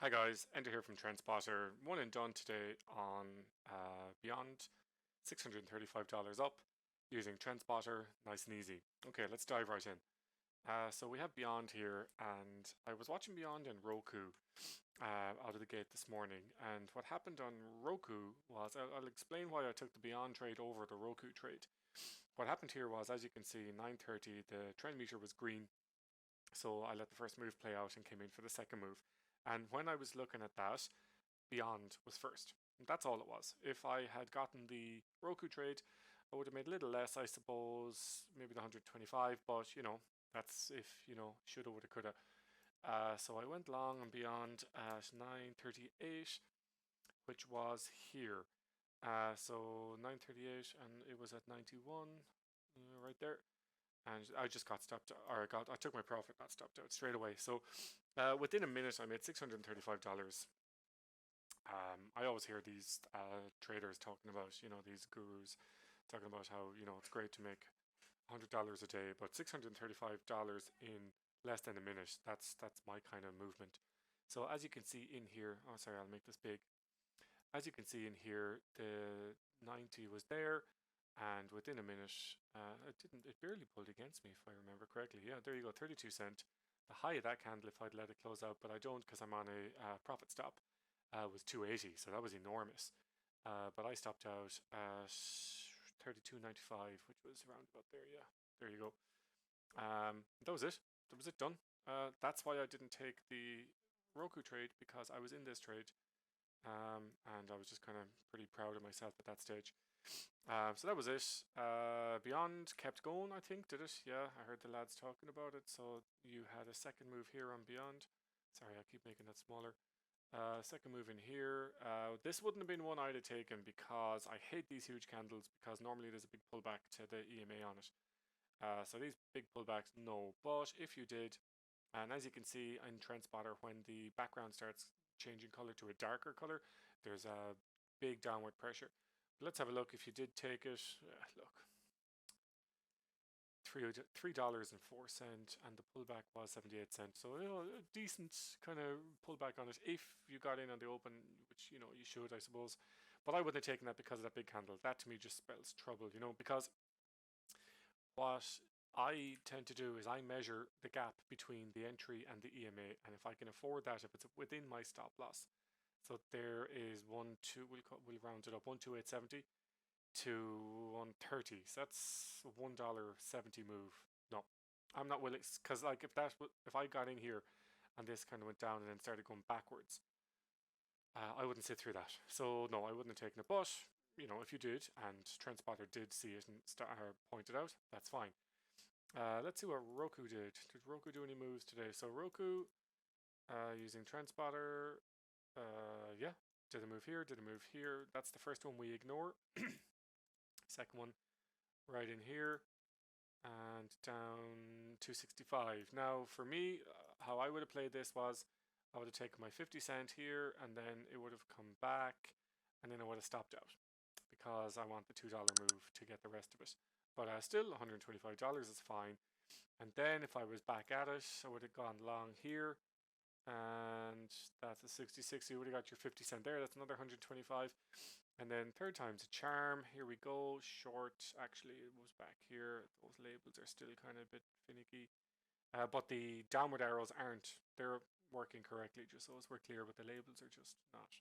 Hi guys, Enda here from TrendSpotter. One and done today on BYND, $635 up using TrendSpotter, nice and easy. Okay, let's dive right in. So we have BYND here, and I was watching BYND in Roku out of the gate this morning. And what happened on Roku was, I'll explain why I took the BYND trade over the Roku trade. What happened here was, as you can see, 9:30, the trend meter was green, so I let the first move play out and came in for the second move. And when I was looking at that, BYND was first. That's all it was. If I had gotten the Roku trade, I would have made a little less, I suppose, maybe the 125, but that's if, shoulda, woulda, coulda. So I went long and BYND at 938, which was here. So 938, and it was at 91, right there. And I just got stopped, or I took my profit, not stopped out straight away. So within a minute, I made $635. I always hear these traders talking about, these gurus talking about how, it's great to make $100 a day, but $635 in less than a minute, that's my kind of movement. So as you can see in here, oh sorry, I'll make this big. As you can see in here, the 90 was there, and within a minute, it barely pulled against me if I remember correctly. Yeah, there you go, 32 cent. The high of that candle, if I'd let it close out, but I don't because I'm on a profit stop, was 280, so that was enormous. But I stopped out at 32.95, which was around about there. Yeah, there you go. That was it. That was it done. That's why I didn't take the Roku trade, because I was in this trade, and I was just kind of pretty proud of myself at that stage. So that was it. BYND kept going, I think, did it? Yeah, I heard the lads talking about it. So you had a second move here on BYND. Sorry, I keep making that smaller. Second move in here. This wouldn't have been one I'd have taken because I hate these huge candles, because normally there's a big pullback to the EMA on it. So these big pullbacks, no. But if you did, and as you can see in TrendSpotter, when the background starts changing color to a darker color, there's a big downward pressure. But let's have a look. If you did take it, look, $3.04, and the pullback was 78 cents. So a decent kind of pullback on it if you got in on the open, which you should, I suppose. But I wouldn't have taken that because of that big candle. That to me just spells trouble, because what I tend to do is I measure the gap between the entry and the EMA, and if I can afford that, if it's within my stop loss. So there is we'll round it up, 128.70 to 130. So that's a $1.70 move. No, I'm not willing, because like if I got in here and this kind of went down and then started going backwards, I wouldn't sit through that. So no, I wouldn't have taken it. But if you did, and TrendSpotter did see it and pointed out, that's fine. Let's see what Roku did. Did Roku do any moves today? So Roku, using TrendSpotter, yeah, did a move here, did a move here. That's the first one we ignore. Second one, right in here, and down 265. Now, for me, how I would have played this was I would have taken my 50 cent here, and then it would have come back, and then I would have stopped out because I want the $2 move to get the rest of it. But still, $125 is fine. And then if I was back at it, I would have gone long here, and that's a 66. You would have got your 50 cent there. That's another 125. And then third time's a charm. Here we go. Short. Actually, it was back here. Those labels are still kind of a bit finicky. But the downward arrows aren't. They're working correctly, just so as we're clear, but the labels are just not.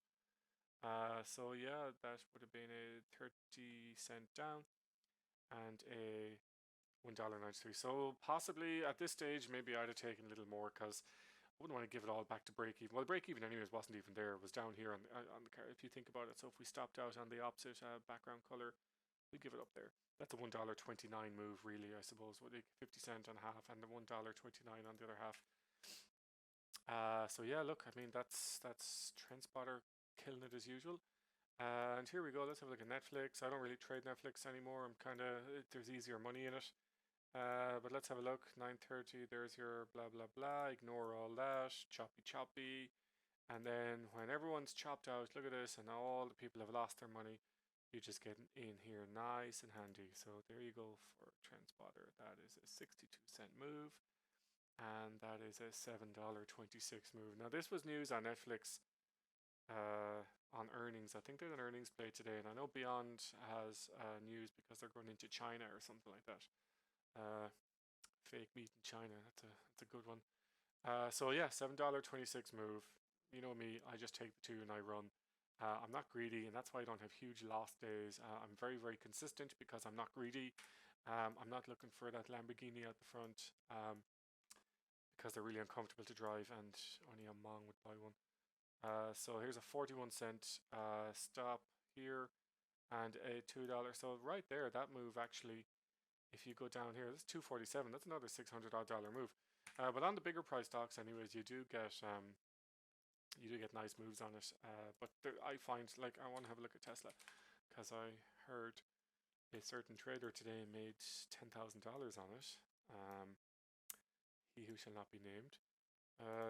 So yeah, that would have been a 30 cent down and a $1.93. So possibly at this stage, maybe I'd have taken a little more, because I wouldn't want to give it all back to break even. Well, break even anyways wasn't even there. It was down here on the card, if you think about it. So if we stopped out on the opposite background color, we'd give it up there. That's a $1.29 move, really, I suppose, with 50 cent on half and the $1.29 on the other half. So yeah, look, I mean that's TrendSpotter killing it as usual. And here we go. Let's have a look at Netflix. I don't really trade Netflix anymore. I'm kind of there's easier money in it. But let's have a look. 9:30. There's your blah blah blah. Ignore all that. Choppy choppy. And then when everyone's chopped out, look at this, and all the people have lost their money. You just get in here nice and handy. So there you go for TrendSpotter. That is a 62 cent move. and that is a $7.26 move. Now this was news on Netflix on earnings. I think there's an earnings play today, and I know BYND has news because they're going into China or something like that. Fake meat in China. That's a good one. So yeah, $7.26 move. You know me, I just take the two and I run. I'm not greedy, and that's why I don't have huge loss days. I'm very, very consistent because I'm not greedy. I'm not looking for that Lamborghini out the front because they're really uncomfortable to drive, and only a Mong would buy one. So here's a 41 cent stop here and a $2. So right there, that move actually, if you go down here, this is 247. That's another $600 odd move. But on the bigger price stocks, anyways, you do get nice moves on it. But I find, like, I want to have a look at Tesla because I heard a certain trader today made $10,000 on it. He who shall not be named.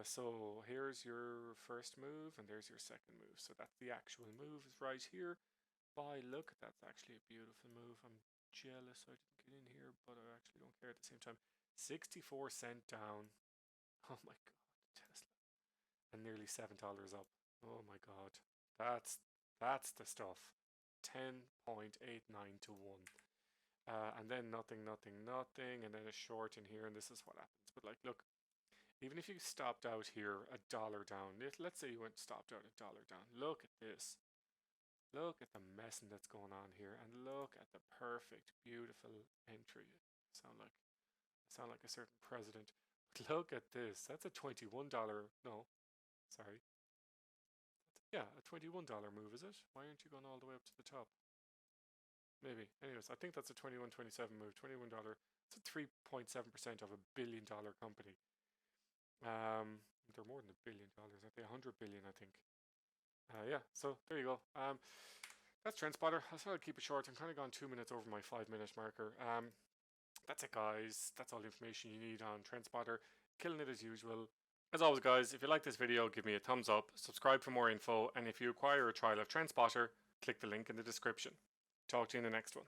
So here's your first move, and there's your second move. So that's the actual move is right here. Buy, look, that's actually a beautiful move. I'm jealous I didn't get in here, but I actually don't care at the same time. 64 cent down. Oh my god, Tesla. And nearly $7 up. Oh my god. That's the stuff. 10.89 to 1. And then nothing, and then a short in here, and this is what happens. But like, look, even if you stopped out here $1 down, let's say you went stopped out $1 down. Look at this. Look at the messing that's going on here, and look at the perfect, beautiful entry. Sound like a certain president. But look at this. That's a $21. No, sorry. Yeah, a $21 move, is it? Why aren't you going all the way up to the top? Maybe. Anyways, I think that's a 21.27 move. $21. It's a 3.7% of $1 billion company. They're more than $1 billion. Aren't they? 100 billion, I think. Yeah, so there you go. That's TrendSpotter. I thought I'd keep it short. I'm kind of gone 2 minutes over my 5 minute marker. That's it, guys. That's all the information you need on TrendSpotter. Killing it as usual. As always, guys, if you like this video, give me a thumbs up, subscribe for more info, and if you require a trial of TrendSpotter, click the link in the description. Talk to you in the next one.